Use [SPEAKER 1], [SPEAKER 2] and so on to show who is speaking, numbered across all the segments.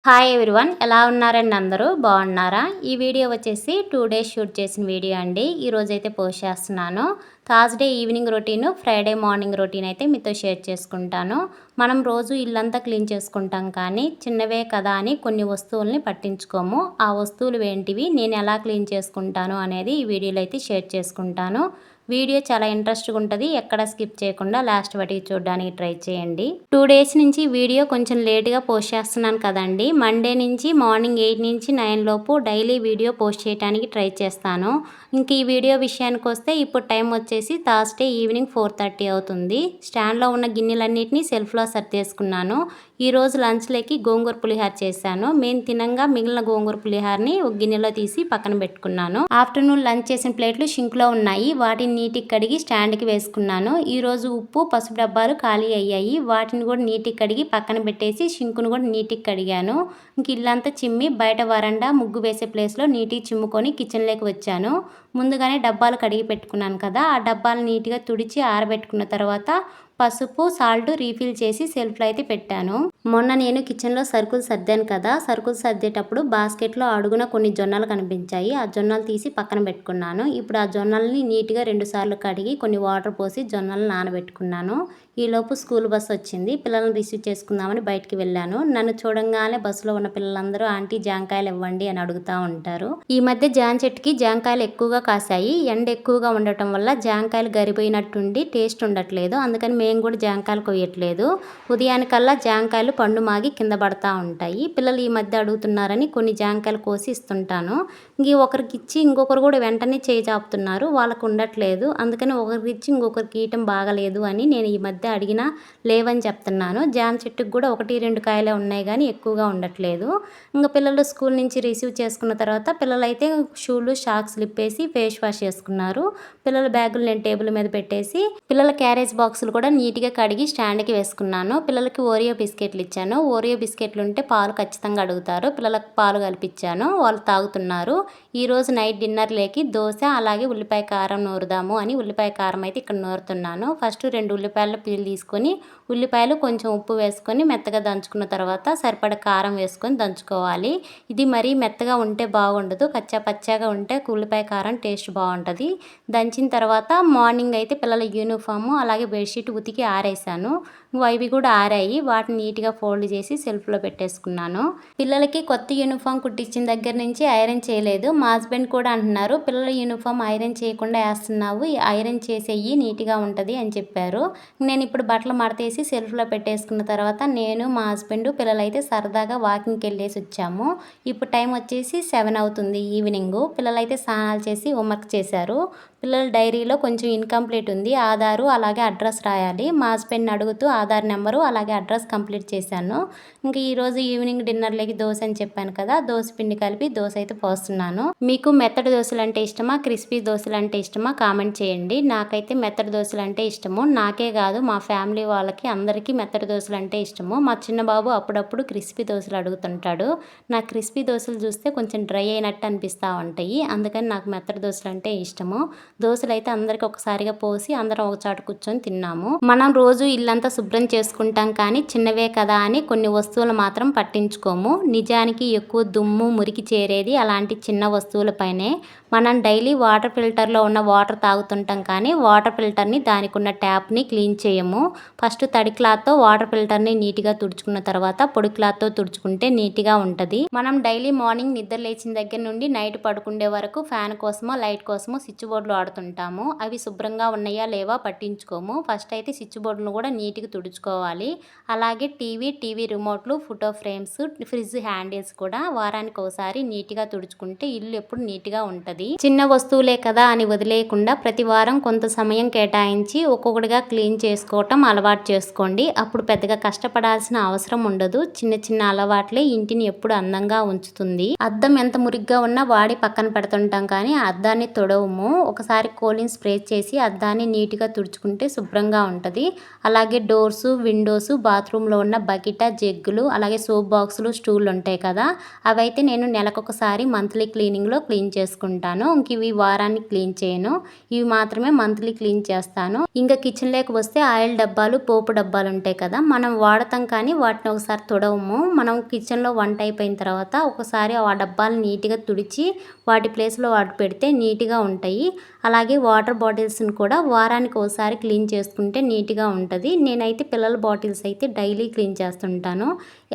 [SPEAKER 1] Hi everyone, ఎలా ఉన్నారండి? అందరూ బాగున్నారా? ఈ వీడియో వచ్చేసి 2 డేస్ షూట్ చేసిన వీడియో అండి. ఈరోజైతే పోస్ట్ చేస్తున్నాను. Thursday evening routine, Friday morning routine అయితే మీతో షేర్ చేసుకుంటాను. మనం రోజు ఇల్లంతా క్లీన్ చేసుకుంటాం, కానీ చిన్నవే కదా అని కొన్ని వస్తువుల్ని పట్టించుకోము. ఆ వస్తువులు ఏంటివి, నేను ఎలా క్లీన్ చేసుకుంటాను అనేది ఈ వీడియోలో అయితే షేర్ చేసుకుంటాను. వీడియో చాలా ఇంట్రెస్ట్గా ఉంటుంది. ఎక్కడ స్కిప్ చేయకుండా లాస్ట్ వరకు చూడడానికి ట్రై చేయండి. 2 డేస్ నుంచి వీడియో కొంచెం లేట్గా పోస్ట్ చేస్తున్నాను కదండి. మండే నుంచి మార్నింగ్ 8 నుంచి 9 లోపు డైలీ వీడియో పోస్ట్ చేయడానికి ట్రై చేస్తాను. ఇంక ఈ వీడియో విషయానికి వస్తే ఇప్పుడు టైం వచ్చేసి థర్స్డే ఈవినింగ్ 4:30 అవుతుంది. స్టాండ్లో ఉన్న గిన్నెలన్నింటినీ సెల్ఫ్లో సర్దేసుకున్నాను. ఈరోజు లంచ్లోకి గోంగూర పులిహార చేశాను. మేము తినంగా మిగిలిన గోంగూర పులిహారని ఒక గిన్నెలో తీసి పక్కన పెట్టుకున్నాను. ఆఫ్టర్నూన్ లంచ్ చేసిన ప్లేట్లు షింక్లో ఉన్నాయి. వాటిని నీట్గా కడిగి స్టాండ్కి వేసుకున్నాను. ఈరోజు ఉప్పు పసుపు డబ్బాలు ఖాళీ అయ్యాయి. వాటిని కూడా నీట్గా కడిగి పక్కన పెట్టేసి షింకును కూడా నీట్గా కడిగాను. ఇంక ఇల్లంతా చిమ్మి బయట వరండా ముగ్గు వేసే ప్లేస్లో నీట్గా చిమ్ముకొని కిచెన్లోకి వచ్చాను. ముందుగానే డబ్బాలు కడిగి పెట్టుకున్నాను కదా, ఆ డబ్బాలు నీట్గా తుడిచి ఆరబెట్టుకున్న తర్వాత పసుపు సాల్ట్ రీఫిల్ చేసి సెల్ఫ్లో అయితే పెట్టాను. మొన్న నేను కిచెన్లో సరుకులు సర్దాను కదా, సరుకులు సర్దేటప్పుడు బాస్కెట్లో అడుగున కొన్ని జొన్నలు కనిపించాయి. ఆ జొన్నలు తీసి పక్కన పెట్టుకున్నాను. ఇప్పుడు ఆ జొన్నల్ని నీట్గా 2 సార్లు కడిగి కొన్ని వాటర్ పోసి జొన్నలు నానబెట్టుకున్నాను. ఈలోపు స్కూల్ బస్సు వచ్చింది. పిల్లల్ని రిసీవ్ చేసుకుందామని బయటికి వెళ్ళాను. నన్ను చూడంగానే బస్సులో ఉన్న పిల్లలందరూ ఆంటీ జాంకాయలు ఇవ్వండి అని అడుగుతూ ఉంటారు. ఈ మధ్య జామ చెట్టుకి జాంకాయలు ఎక్కువగా కాసాయి. ఎండ ఎక్కువగా ఉండటం వల్ల జాంకాయలు గరిపోయినట్టుండి టేస్ట్ ఉండట్లేదు. అందుకని మేము కూడా జాంకాయలు కొయ్యట్లేదు. ఉదయానికల్లా జాంకాయలు పండు మాగి కింద పడతా ఉంటాయి. పిల్లలు ఈ మధ్య అడుగుతున్నారని కొన్ని జాంకాయలు కోసి ఇస్తుంటాను. ఒకరికి ఇచ్చి ఇంకొకరు కూడా వెంటనే చేయి చాపుతున్నారు. వాళ్ళకు ఉండట్లేదు. అందుకని ఒకరికి ఇచ్చి ఇంకొకరికి ఇయటం బాగలేదు అని నేను ఈ మధ్య అడిగినా లేవని చెప్తున్నాను. జామ చెట్టుకు కూడా 1-2 కాయలే ఉన్నాయి, కానీ ఎక్కువగా ఉండట్లేదు. పిల్లలు స్కూల్ నుంచి రిసీవ్ చేసుకున్న తర్వాత పిల్లలైతే షూలు సాక్స్లు ఇప్పేసి ఫేస్ వాష్ చేసుకున్నారు. పిల్లల బ్యాగులు నేను టేబుల్ మీద పెట్టేసి పిల్లల క్యారేజ్ బాక్సులు కూడా నీట్గా కడిగి స్టాండ్కి వేసుకున్నాను. పిల్లలకి ఓరియో బిస్కెట్లు ఇచ్చాను. ఓరియో బిస్కెట్లు ఉంటే పాలు ఖచ్చితంగా అడుగుతారు. పిల్లలకు పాలు కల్పించాను, వాళ్ళు తాగుతున్నారు. ఈరోజు నైట్ డిన్నర్లోకి దోశ అలాగే ఉల్లిపాయ కారం నూరుదాము అని ఉల్లిపాయ కారం అయితే ఇక్కడ నూరుతున్నాను. ఫస్ట్ 2 ఉల్లిపాయల పీలు తీసుకొని ఉల్లిపాయలు కొంచెం ఉప్పు వేసుకొని మెత్తగా దంచుకున్న తర్వాత సరిపడ కారం వేసుకొని దంచుకోవాలి. ఇది మరీ మెత్తగా ఉంటే బాగుండదు, కచ్చా పచ్చాగా ఉంటే ఉల్లిపాయ కారం టేస్ట్ బాగుంటుంది. దంచిన తర్వాత మార్నింగ్ అయితే పిల్లల యూనిఫాము అలాగే బెడ్షీట్ ఉతికి ఆరేసాను. అవి కూడా ఆరాయి. వాటిని నీట్గా ఫోల్డ్ చేసి సెల్ఫ్లో పెట్టేసుకున్నాను. పిల్లలకి కొత్త యూనిఫామ్ కుట్టించిన దగ్గర నుంచి ఐరన్ చేయలేదు. మా హస్బెండ్ కూడా అంటున్నారు, పిల్లల యూనిఫామ్ ఐరన్ చేయకుండా వేస్తున్నావు, ఐరన్ చేసేయి నీట్గా ఉంటుంది అని చెప్పారు. నేను ఇప్పుడు బట్టలు మడతేసి సెల్ఫ్లో పెట్టేసుకున్న తర్వాత నేను మా హస్బెండ్ పిల్లలైతే సరదాగా వాకింగ్కి వెళ్ళేసి వచ్చాము. ఇప్పుడు టైం వచ్చేసి 7 అవుతుంది ఈవినింగ్. పిల్లలైతే స్నానాలు చేసి హోంవర్క్ చేశారు. పిల్లల డైరీలో కొంచెం ఇన్కంప్లీట్ ఉంది. ఆధారు అలాగే అడ్రస్ రాయాలి. మా హస్బెండ్ని అడుగుతూ ఆధార్ నెంబరు అలాగే అడ్రస్ కంప్లీట్ చేశాను. ఈరోజు ఈవినింగ్ డిన్నర్లోకి దోశ అని చెప్పాను కదా, దోశ పిండి కలిపి దోశ అయితే పోస్తున్నాను. మీకు మెత్తడి దోశలు అంటే ఇష్టమా, క్రిస్పీ దోశలు అంటే ఇష్టమా కామెంట్ చేయండి. నాకైతే మెత్తడి దోశలు అంటే ఇష్టము. నాకే కాదు, మా ఫ్యామిలీ వాళ్ళకి అందరికీ మెత్తడి దోశలు అంటే ఇష్టము. మా చిన్న బాబు అప్పుడప్పుడు క్రిస్పీ దోశలు అడుగుతుంటాడు. నాకు క్రిస్పీ దోశలు చూస్తే కొంచెం డ్రై అయినట్టు అనిపిస్తూ ఉంటాయి. అందుకని నాకు మెత్తడి దోశలు అంటే ఇష్టము. దోశలు అయితే అందరికి ఒకసారిగా పోసి అందరం ఒక చాటు కూర్చొని తిన్నాము. మనం రోజు ఇల్లంతా శుభ్రం చేసుకుంటాం, కానీ చిన్నవే కదా అని కొన్ని వస్తువులు మాత్రం పట్టించుకోము. నిజానికి ఎక్కువ దుమ్ము మురికి చేరేది అలాంటి చిన్న వస్తువులపైనే. మనం డైలీ వాటర్ ఫిల్టర్లో ఉన్న వాటర్ తాగుతుంటాం, కానీ వాటర్ ఫిల్టర్ని దానికి ఉన్న ట్యాప్ని క్లీన్ చేయము. ఫస్ట్ తడి క్లాత్తో వాటర్ ఫిల్టర్ని నీట్గా తుడుచుకున్న తర్వాత పొడి క్లాత్తో తుడుచుకుంటే నీట్గా ఉంటుంది. మనం డైలీ మార్నింగ్ నిద్ర లేచిన దగ్గర నుండి నైట్ పడుకుండే వరకు ఫ్యాన్ కోసమో లైట్ కోసమో స్విచ్ బోర్డులు వాడుతుంటాము. అవి శుభ్రంగా ఉన్నాయా లేవా పట్టించుకోము. ఫస్ట్ అయితే స్విచ్ బోర్డులను కూడా నీట్గా తుడుచుకోవాలి. అలాగే టీవీ రిమోట్లు, ఫోటో ఫ్రేమ్స్, ఫ్రిడ్జ్ హ్యాండిల్స్ కూడా వారానికి ఒకసారి నీట్గా తుడుచుకుంటే ఇల్లు ఎప్పుడు నీట్గా ఉంటుంది. చిన్న వస్తువులే కదా అని వదిలేయకుండా ప్రతి వారం కొంత సమయం కేటాయించి ఒక్కొక్కటిగా క్లీన్ చేసుకోవటం అలవాటు చేసుకోండి. అప్పుడు పెద్దగా కష్టపడాల్సిన అవసరం ఉండదు. చిన్న చిన్న అలవాట్లే ఇంటిని ఎప్పుడు అందంగా ఉంచుతుంది. అద్దం ఎంత మురిగ్గా ఉన్నా వాడి పక్కన పెడుతుంటాం, కానీ ఆ అద్దాన్ని తొడవము. ఒకసారి కోలిన్ స్ప్రే చేసి అద్దాన్ని నీట్గా తుడుచుకుంటే శుభ్రంగా ఉంటుంది. అలాగే డోర్స్, విండోస్, బాత్రూంలో ఉన్న బకెట, జగ్గులు అలాగే సోప్ బాక్సులు, స్టూళ్ళు ఉంటాయి కదా, అవైతే నేను నెలకొకసారి మంత్లీ క్లీనింగ్లో క్లీన్ చేసుకుంటాను. చేసుకుంటాను. ఇంక ఇవి వారానికి క్లీన్ చేయను. ఇవి మాత్రమే మంత్లీ క్లీన్ చేస్తాను. ఇంకా కిచెన్లోకి వస్తే ఆయిల్ డబ్బాలు, పోపు డబ్బాలు ఉంటాయి కదా, మనం వాడతాం కానీ వాటిని ఒకసారి తుడవము. మనం కిచెన్లో వంట అయిపోయిన తర్వాత ఒకసారి ఆ డబ్బాలు నీట్గా తుడిచి వాటి ప్లేస్లో వాటి పెడితే నీట్గా ఉంటాయి. అలాగే వాటర్ బాటిల్స్ని కూడా వారానికి ఒకసారి క్లీన్ చేసుకుంటే నీట్గా ఉంటుంది. నేనైతే పిల్లల బాటిల్స్ అయితే డైలీ క్లీన్ చేస్తుంటాను.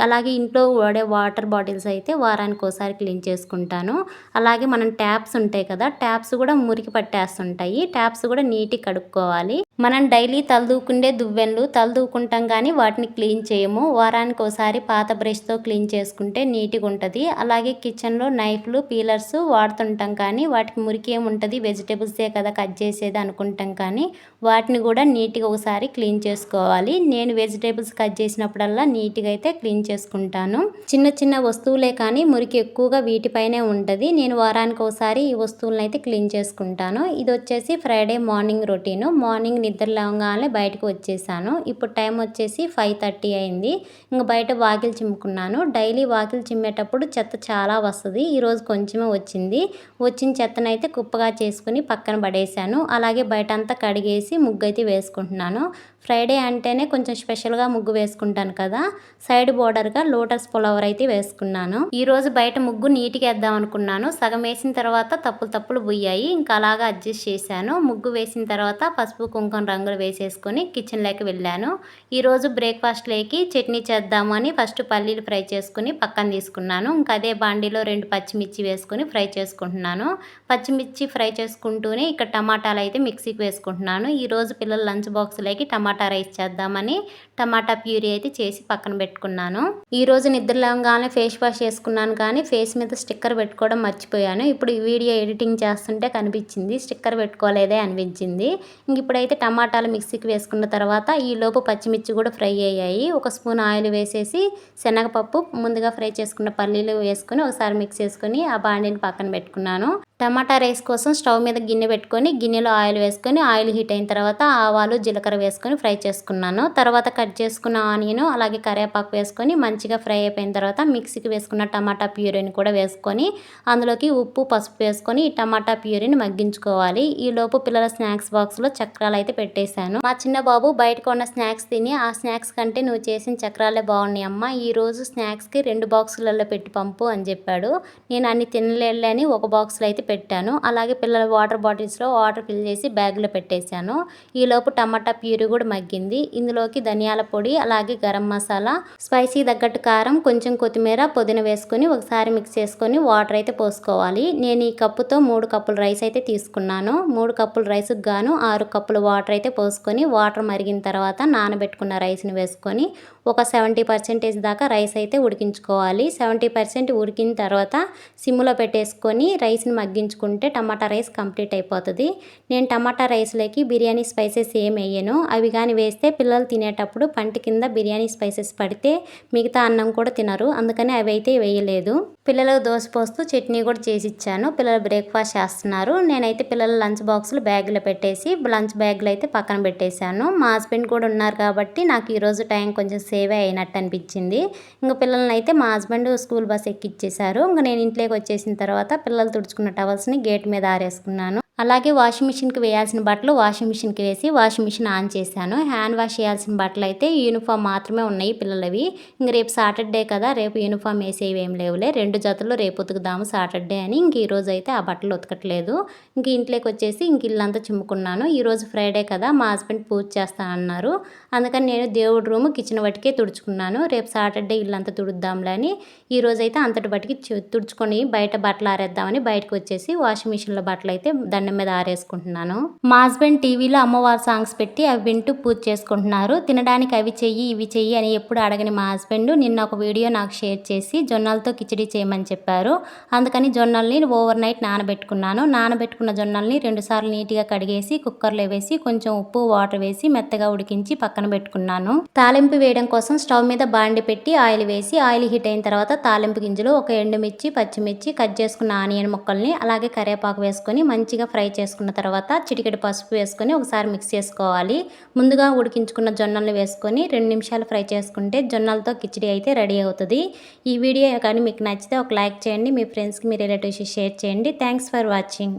[SPEAKER 1] అలాగే ఇంట్లో వాడే వాటర్ బాటిల్స్ అయితే వారానికి ఒకసారి క్లీన్ చేసుకుంటాను. అలాగే మనం ట్యాప్స్ ఉంటాయి కదా, ట్యాప్స్ కూడా మురికి పట్టేస్తుంటాయి. ట్యాప్స్ కూడా నీట్గా కడుక్కోవాలి. మనం డైలీ తలదూకుండే దువ్వెనలు తలదూకుంటాం కానీ వాటిని క్లీన్ చేయము. వారానికి ఒకసారి పాత బ్రష్తో క్లీన్ చేసుకుంటే నీట్గా ఉంటుంది. అలాగే కిచెన్లో నైఫ్లు, పీలర్స్ వాడుతుంటాం కానీ వాటికి మురికి ఏముంటుంది, వెజిటేబుల్సే కదా కట్ చేసేది అనుకుంటాం కానీ వాటిని కూడా నీట్గా ఒకసారి క్లీన్ చేసుకోవాలి. నేను వెజిటేబుల్స్ కట్ చేసినప్పుడల్లా నీట్గా అయితే క్లీన్ చేసుకుంటాను. చిన్న చిన్న వస్తువులే కానీ మురికి ఎక్కువగా వీటిపైనే ఉంటుంది. నేను వారానికి ఒకసారి ఈ వస్తువులను అయితే క్లీన్ చేసుకుంటాను. ఇది వచ్చేసి ఫ్రైడే మార్నింగ్ రొటీను. మార్నింగ్ నిద్ర లేవగానే బయటకు వచ్చేసాను. ఇప్పుడు టైం వచ్చేసి 5:30 అయింది. ఇంకా బయట వాకిలి చిమ్ముకున్నాను. డైలీ వాకిలి చిమ్మేటప్పుడు చెత్త చాలా వస్తుంది. ఈరోజు కొంచెమే వచ్చింది. వచ్చిన చెత్తనైతే కుప్పగా చేసుకుని పక్కన పడేసాను. అలాగే బయట అంతా కడిగేసి ముగ్గు అయితే వేసుకుంటున్నాను. ఫ్రైడే అంటేనే కొంచెం స్పెషల్గా ముగ్గు వేసుకుంటాను కదా, సైడ్ బోర్డర్గా లోటస్ ఫ్లవర్ అయితే వేసుకున్నాను. ఈరోజు బయట ముగ్గు నీట్గా వేద్దాం అనుకున్నాను. సగం వేసిన తర్వాత తప్పులు పోయాయి. ఇంకా అలాగా అడ్జస్ట్ చేశాను. ముగ్గు వేసిన తర్వాత పసుపు కుంకుమ రంగులు వేసేసుకొని కిచెన్లోకి వెళ్ళాను. ఈరోజు బ్రేక్ఫాస్ట్లోకి చట్నీ చేద్దామని ఫస్ట్ పల్లీలు ఫ్రై చేసుకుని పక్కన తీసుకున్నాను. ఇంకా అదే బాండీలో 2 పచ్చిమిర్చి వేసుకొని ఫ్రై చేసుకుంటున్నాను. పచ్చిమిర్చి ఫ్రై చేసుకుంటూనే ఇక్కడ టమాటాలు అయితే మిక్సీకి వేసుకుంటున్నాను. ఈరోజు పిల్లల లంచ్ బాక్స్లోకి టమాటా రైస్ చేద్దామని టమాటా ప్యూరీ అయితే చేసి పక్కన పెట్టుకున్నాను. ఈరోజు నిద్ర లేవగానే ఫేస్ వాష్ చేసుకున్నాను కానీ ఫేస్ మీద స్టిక్కర్ పెట్టుకోవడం మర్చిపోయాను. ఇప్పుడు ఈ వీడియో ఎడిటింగ్ చేస్తుంటే కనిపించింది, స్టిక్కర్ పెట్టుకోలేదే అనిపించింది. ఇంక ఇప్పుడైతే టమాటాలు మిక్సీకి వేసుకున్న తర్వాత ఈలోపు పచ్చిమిర్చి కూడా ఫ్రై అయ్యాయి. 1 స్పూన్ ఆయిల్ వేసేసి శనగపప్పు, ముందుగా ఫ్రై చేసుకున్న పల్లీలు వేసుకొని ఒకసారి మిక్స్ చేసుకొని ఆ బాండీని పక్కన పెట్టుకున్నాను. టమాటా రైస్ కోసం స్టవ్ మీద గిన్నె పెట్టుకొని గిన్నెలో ఆయిల్ వేసుకొని ఆయిల్ హీట్ అయిన తర్వాత ఆవాలు, జీలకర్ర వేసుకొని ఫ్రై చేసుకున్నాను. తర్వాత కట్ చేసుకున్న ఆనియన్ అలాగే కరివేపాకు వేసుకొని మంచిగా ఫ్రై అయిపోయిన తర్వాత మిక్సీకి వేసుకున్న టమాటా ప్యూరీని కూడా వేసుకొని అందులోకి ఉప్పు, పసుపు వేసుకొని ఈ టమాటా ప్యూరీని మగ్గించుకోవాలి. ఈలోపు పిల్లల స్నాక్స్ బాక్స్లో చక్రాలు అయితే పెట్టేశాను. మా చిన్న బాబు బయటకు ఉన్న స్నాక్స్ తిని ఆ స్నాక్స్ కంటే నువ్వు చేసిన చక్రాలే బాగున్నాయి అమ్మ, ఈరోజు స్నాక్స్కి 2 బాక్సులలో పెట్టి పంపు అని చెప్పాడు. నేను అన్ని తినలేని ఒక బాక్స్లో అయితే పెట్టాను. అలాగే పిల్లల వాటర్ బాటిల్స్లో వాటర్ ఫిల్ చేసి బ్యాగ్లో పెట్టేశాను. ఈలోపు టమాటా ప్యూరీ కూడా మగ్గింది. ఇందులోకి ధనియాల పొడి అలాగే గరం మసాలా, స్పైసీ తగ్గట్టు కారం, కొంచెం కొత్తిమీర, పుదీనా వేసుకొని ఒకసారి మిక్స్ చేసుకొని వాటర్ అయితే పోసుకోవాలి. నేను ఈ కప్పుతో 3 కప్పుల రైస్ అయితే తీసుకున్నాను. 3 కప్పుల రైస్కి గాను 6 కప్పుల వాటర్ అయితే పోసుకొని వాటర్ మరిగిన తర్వాత నానబెట్టుకున్న రైస్ని వేసుకొని ఒక 70% దాకా రైస్ అయితే ఉడికించుకోవాలి. 70% ఉడికిన తర్వాత సిమ్లో పెట్టేసుకొని రైస్ని మగ్గించుకుంటే టమాటా రైస్ కంప్లీట్ అయిపోతుంది. నేను టమాటా రైస్లోకి బిర్యానీ స్పైసెస్ ఏం వేయను. అవి కానీ వేస్తే పిల్లలు తినేటప్పుడు పంటి కింద బిర్యానీ స్పైసెస్ పడితే మిగతా అన్నం కూడా తినరు. అందుకని అవి అయితే వేయలేదు. పిల్లలకు దోశ పోస్తూ చట్నీ కూడా చేసి ఇచ్చాను. పిల్లలు బ్రేక్ఫాస్ట్ చేస్తున్నారు. నేనైతే పిల్లల లంచ్ బాక్సులు బ్యాగ్లో పెట్టేసి లంచ్ బ్యాగ్లో అయితే పక్కన పెట్టేశాను. మా హస్బెండ్ కూడా ఉన్నారు కాబట్టి నాకు ఈరోజు టైం కొంచెం సేవే అయినట్టు అనిపించింది. ఇంకా పిల్లల్ని అయితే మా హస్బెండ్ స్కూల్ బస్ ఎక్కిచ్చేశారు. ఇంకా నేను ఇంట్లోకి వచ్చేసిన తర్వాత పిల్లలు తుడుచుకున్న టవల్స్ని గేట్ మీద ఆరేసుకున్నాను. అలాగే వాషింగ్ మిషన్కి వేయాల్సిన బట్టలు వాషింగ్ మిషన్కి వేసి వాషింగ్ మిషన్ ఆన్ చేశాను. హ్యాండ్ వాష్ చేయాల్సిన బట్టలు అయితే యూనిఫామ్ మాత్రమే ఉన్నాయి పిల్లలవి. ఇంక రేపు సాటర్డే కదా, రేపు యూనిఫామ్ వేసేవి ఏం లేవులే, 2 జతలు రేపు ఉతుకుదాము సాటర్డే అని ఇంక ఈరోజు అయితే ఆ బట్టలు ఉతకట్లేదు. ఇంక ఇంట్లోకి వచ్చేసి ఇంక ఇల్లంతా చిమ్ముకున్నాను. ఈరోజు ఫ్రైడే కదా, మా హస్బెండ్ పూజ చేస్తానన్నారు. అందుకని నేను దేవుడి రూమ్, కిచెన్ వటికే తుడుచుకున్నాను. రేపు సాటర్డే ఇల్లంతా తుడుద్దాంలే అని ఈరోజు అయితే అంతటి బట్టికి తుడుచుకొని బయట బట్టలు ఆరేద్దామని బయటకు వచ్చేసి వాషింగ్ మిషన్లో బట్టలు అయితే దండం మీద ఆరేసుకుంటున్నాను. మా హస్బెండ్ టీవీలో అమ్మవారి సాంగ్స్ పెట్టి అవి వింటూ పూజ చేసుకుంటున్నారు. తినడానికి అవి చెయ్యి ఇవి చెయ్యి అని ఎప్పుడు అడగని మా హస్బెండ్ నిన్న ఒక వీడియో నాకు షేర్ చేసి జొన్నలతో కిచిడి చేయమని చెప్పారు. అందుకని జొన్నల్ని ఓవర్ నైట్ నానబెట్టుకున్నాను. నానబెట్టుకున్న జొన్నల్ని 2 సార్లు నీట్గా కడిగేసి కుక్కర్లో వేసి కొంచెం ఉప్పు, వాటర్ వేసి మెత్తగా ఉడికించి పక్కన పెట్టుకున్నాను. తాలింపు వేయడం కోసం స్టవ్ మీద బాండి పెట్టి ఆయిల్ వేసి ఆయిల్ హీట్ అయిన తర్వాత తాలింపు గింజలు, ఒక ఎండుమిర్చి, పచ్చిమిర్చి, కట్ చేసుకున్న ఆనియన్ ముక్కల్ని అలాగే కరివేపాకు వేసుకొని మంచిగా ఫ్రై చేసుకున్న తర్వాత చిటికెడు పసుపు వేసుకొని ఒకసారి మిక్స్ చేసుకోవాలి. ముందుగా ఉడికించుకున్న జొన్నలను వేసుకొని 2 నిమిషాలు ఫ్రై చేసుకుంటే జొన్నలతో కిచిడి అయితే రెడీ అవుతుంది. ఈ వీడియో కానీ మీకు నచ్చితే ఒక లైక్ చేయండి. మీ ఫ్రెండ్స్కి మీ రిలేటివ్స్కి షేర్ చేయండి. Thanks for watching.